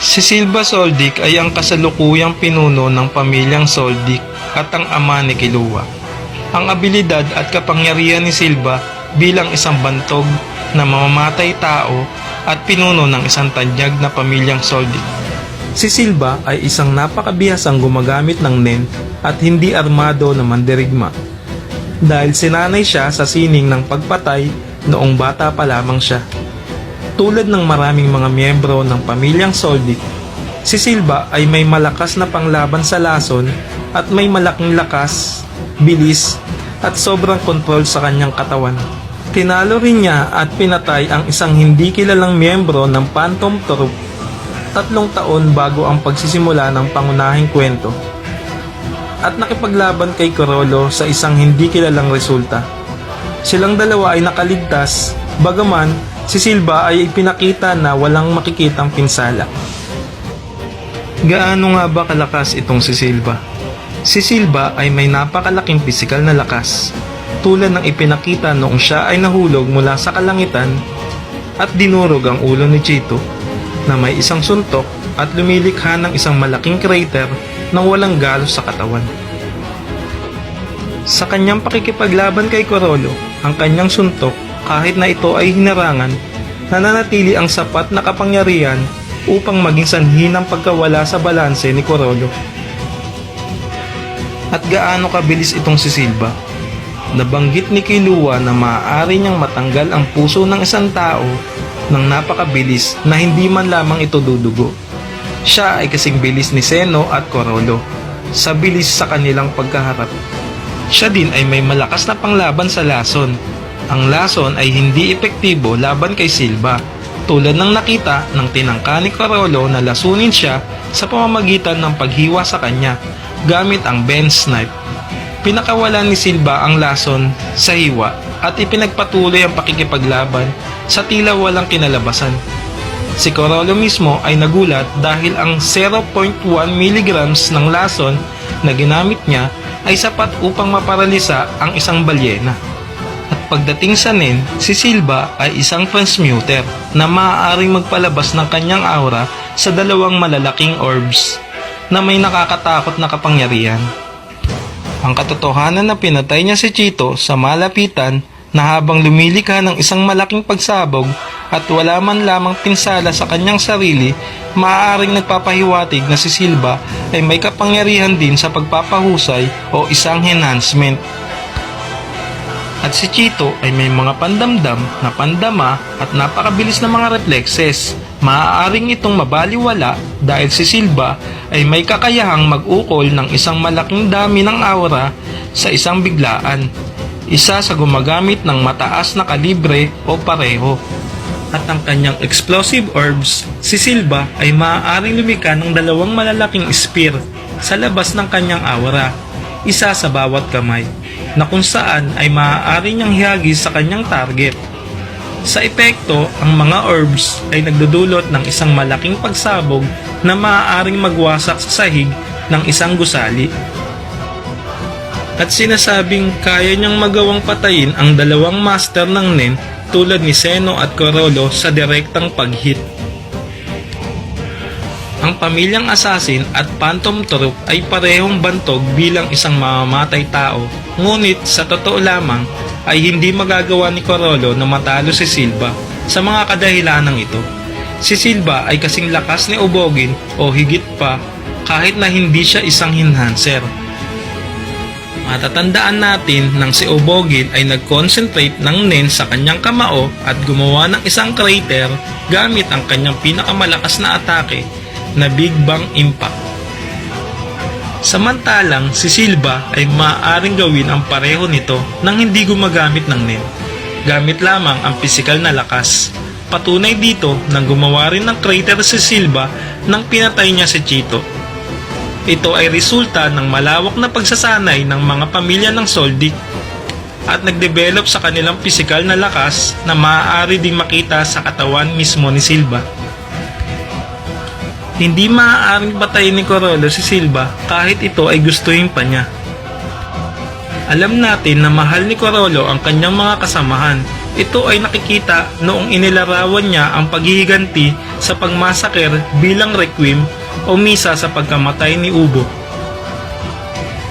Si Silva Soldic ay ang kasalukuyang pinuno ng pamilyang Soldic at ang ama ni Kilua. Ang abilidad at kapangyarihan ni Silva bilang isang bantog na mamamatay tao at pinuno ng isang tanyag na pamilyang Soldic. Si Silva ay isang napakabihasang gumagamit ng nen at hindi armado na mandirigma dahil sinanay siya sa sining ng pagpatay noong bata pa lamang siya. Tulad ng maraming mga miyembro ng pamilyang Soldic, si Silva ay may malakas na panglaban sa lason at may malaking lakas, bilis at sobrang kontrol sa kanyang katawan. Tinalo rin niya at pinatay ang isang hindi kilalang miyembro ng Phantom Troop 3 taon bago ang pagsisimula ng pangunahing kwento, at nakipaglaban kay Corolo sa isang hindi kilalang resulta. Silang dalawa ay nakaligtas, bagaman si Silva ay ipinakita na walang makikitang pinsala. Gaano nga ba kalakas itong si Silva? Si Silva ay may napakalaking pisikal na lakas, tulad ng ipinakita noong siya ay nahulog mula sa kalangitan at dinurog ang ulo ni Chito na may isang suntok at lumilikha ng isang malaking crater na walang galos sa katawan. Sa kanyang pakikipaglaban kay Corolo, ang kanyang suntok, kahit na ito ay hinarangan, nananatili ang sapat na kapangyarihan upang maging sanhi ng pagkawala sa balanse ni Corolo. At gaano kabilis itong si Silva? Nabanggit ni Kilua na maaari niyang matanggal ang puso ng isang tao ng napakabilis na hindi man lamang ito dudugo. Siya ay kasing bilis ni Zeno at Corolo sa bilis sa kanilang pagkaharap. Siya din ay may malakas na panglaban sa lason. Ang lason ay hindi epektibo laban kay Silva, tulad ng nakita ng tinangka ni Corolo na lasunin siya sa pamamagitan ng paghiwa sa kanya gamit ang bent knife. Pinakawalan ni Silva ang lason sa hiwa at ipinagpatuloy ang pakikipaglaban sa tila walang kinalabasan. Si Corolo mismo ay nagulat dahil ang 0.1 mg ng lason na ginamit niya ay sapat upang maparalisa ang isang balyena. At pagdating sa nen, si Silva ay isang transmuter na maaaring magpalabas ng kanyang aura sa dalawang malalaking orbs na may nakakatakot na kapangyarihan. Ang katotohanan na pinatay niya si Chito sa malapitan na habang lumilikha ng isang malaking pagsabog at wala man lamang pinsala sa kanyang sarili, maaaring nagpapahiwatig na si Silva ay may kapangyarihan din sa pagpapahusay o isang enhancement. At si Chito ay may mga pandamdam na pandama at napakabilis na mga reflexes. Maaaring itong mabaliwala dahil si Silva ay may kakayahang mag-ukol ng isang malaking dami ng aura sa isang biglaan, isa sa gumagamit ng mataas na kalibre o pareho. At ang kanyang explosive orbs, si Silva ay maaaring lumikha ng dalawang malalaking spear sa labas ng kanyang aura, isa sa bawat kamay, na kung saan ay maaari niyang hihagis sa kanyang target. Sa epekto, ang mga orbs ay nagdudulot ng isang malaking pagsabog na maaaring magwasak sa sahig ng isang gusali. At sinasabing kaya niyang magawang patayin ang dalawang master ng nen tulad ni Zeno at Corolo sa direktang pag-hit. Ang pamilyang Assassin at Phantom Troop ay parehong bantog bilang isang mamamatay tao, ngunit sa totoo lamang ay hindi magagawa ni Corolo na matalo si Silva sa mga kadahilanang ito. Si Silva ay kasing lakas ni Obogin o higit pa kahit na hindi siya isang enhancer. Matatandaan natin nang si Obogin ay nag-concentrate ng nen sa kanyang kamao at gumawa ng isang crater gamit ang kanyang pinakamalakas na atake na Big Bang Impact. Samantalang si Silva ay maaaring gawin ang pareho nito nang hindi gumagamit ng nen, gamit lamang ang pisikal na lakas. Patunay dito nang gumawa rin ng crater si Silva nang pinatay niya si Chito. Ito ay resulta ng malawak na pagsasanay ng mga pamilya ng Soldic at nagdevelop sa kanilang pisikal na lakas na maaari ding makita sa katawan mismo ni Silva. Hindi maaaring patayin ni Corolo si Silva kahit ito ay gustuhin pa niya. Alam natin na mahal ni Corolo ang kanyang mga kasamahan, Ito ay nakikita noong inilarawan niya ang paghihiganti sa pagmasaker bilang requiem o misa sa pagkamatay ni Ubo.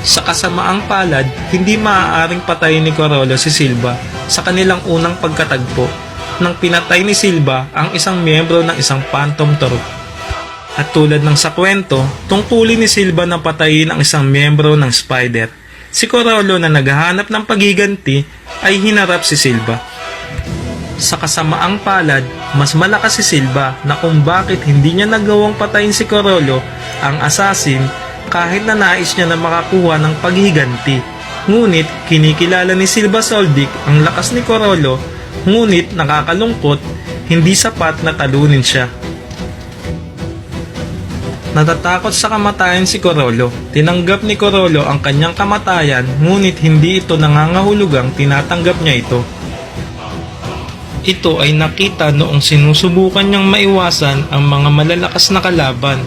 Sa kasamaang palad, hindi maaaring patayin ni Corolo si Silva sa kanilang unang pagkatagpo nang pinatay ni Silva ang isang miyembro ng isang phantom troupe. At tulad ng sa kwento, tungkulin ni Silva na patayin ang isang miyembro ng Spider. Si Corolo na naghahanap ng paghiganti ay hinarap si Silva. Sa kasamaang palad, mas malakas si Silva na kung bakit hindi niya nagawang patayin si Corolo, ang assassin, kahit na nais niya na makakuha ng paghiganti. Ngunit kinikilala ni Silva Soldic ang lakas ni Corolo, ngunit nakakalungkot, hindi sapat na talunin siya. Natatakot sa kamatayan si Corolo. Tinanggap ni Corolo ang kanyang kamatayan, ngunit hindi ito nangangahulugang tinatanggap niya ito. Ito ay nakita noong sinusubukan niyang maiwasan ang mga malalakas na kalaban.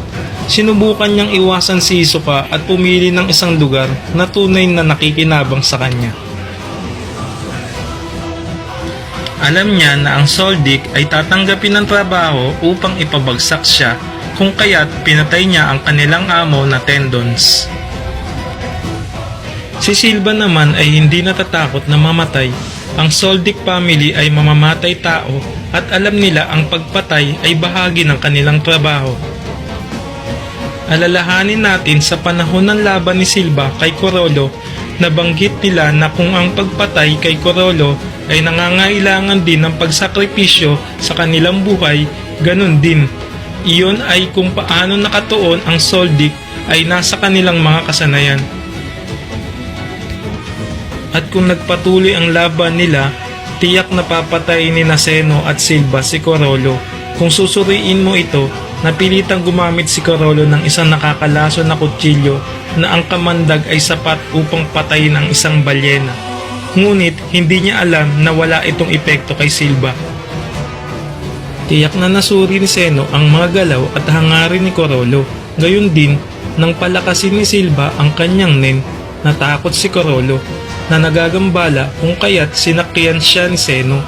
Sinubukan niyang iwasan si Hisoka at pumili ng isang lugar na tunay na nakikinabang sa kanya. Alam niya na ang Soldic ay tatanggapin ng trabaho upang ipabagsak siya, kung kaya't pinatay niya ang kanilang amo na Tendons. Si Silva naman ay hindi natatakot na mamatay. Ang Soldic family ay mamamatay tao at alam nila ang pagpatay ay bahagi ng kanilang trabaho. Alalahanin natin sa panahon ng laban ni Silva kay Corolo, nabanggit nila na kung ang pagpatay kay Corolo ay nangangailangan din ng pagsakripisyo sa kanilang buhay, ganun din. Iyon ay kung paano nakatuon ang Soldic ay nasa kanilang mga kasanayan. At kung nagpatuloy ang laban nila, tiyak na papatay ni Seno at Silva si Corolo. Kung susuriin mo ito, napilitang gumamit si Corolo ng isang nakakalaso na kutsilyo na ang kamandag ay sapat upang patayin ang isang balyena. Ngunit hindi niya alam na wala itong epekto kay Silva. Tiyak na nasuri ni Seno ang mga galaw at hangarin ni Corolo. Gayon din, nang palakasin ni Silva ang kanyang nen, natakot si Corolo na nagagambala kung kaya't sinakyan siya ni Seno.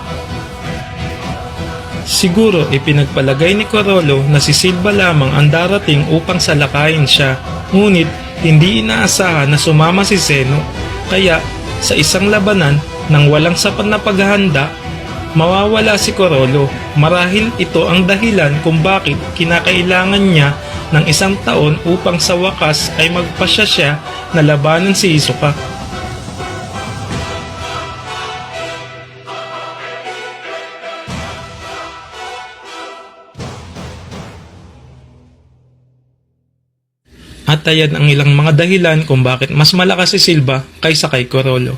Siguro ipinagpalagay ni Corolo na si Silva lamang ang darating upang salakayin siya, ngunit hindi inaasahan na sumama si Seno, kaya sa isang labanan nang walang sapat na paghahanda, mawawala si Corolo. Marahil ito ang dahilan kung bakit kinakailangan niya ng 1 taon upang sa wakas ay magpasya siya na labanan si Hisoka. At ayan ang ilang mga dahilan kung bakit mas malakas si Silva kaysa kay Corolo.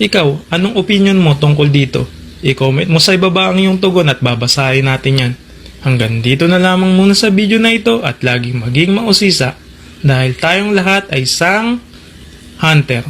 Ikaw, anong opinion mo tungkol dito? I-comment mo sa ibaba ang iyong tugon at babasahin natin yan. Hanggang dito na lamang muna sa video na ito at laging maging mausisa dahil tayong lahat ay isang hunter.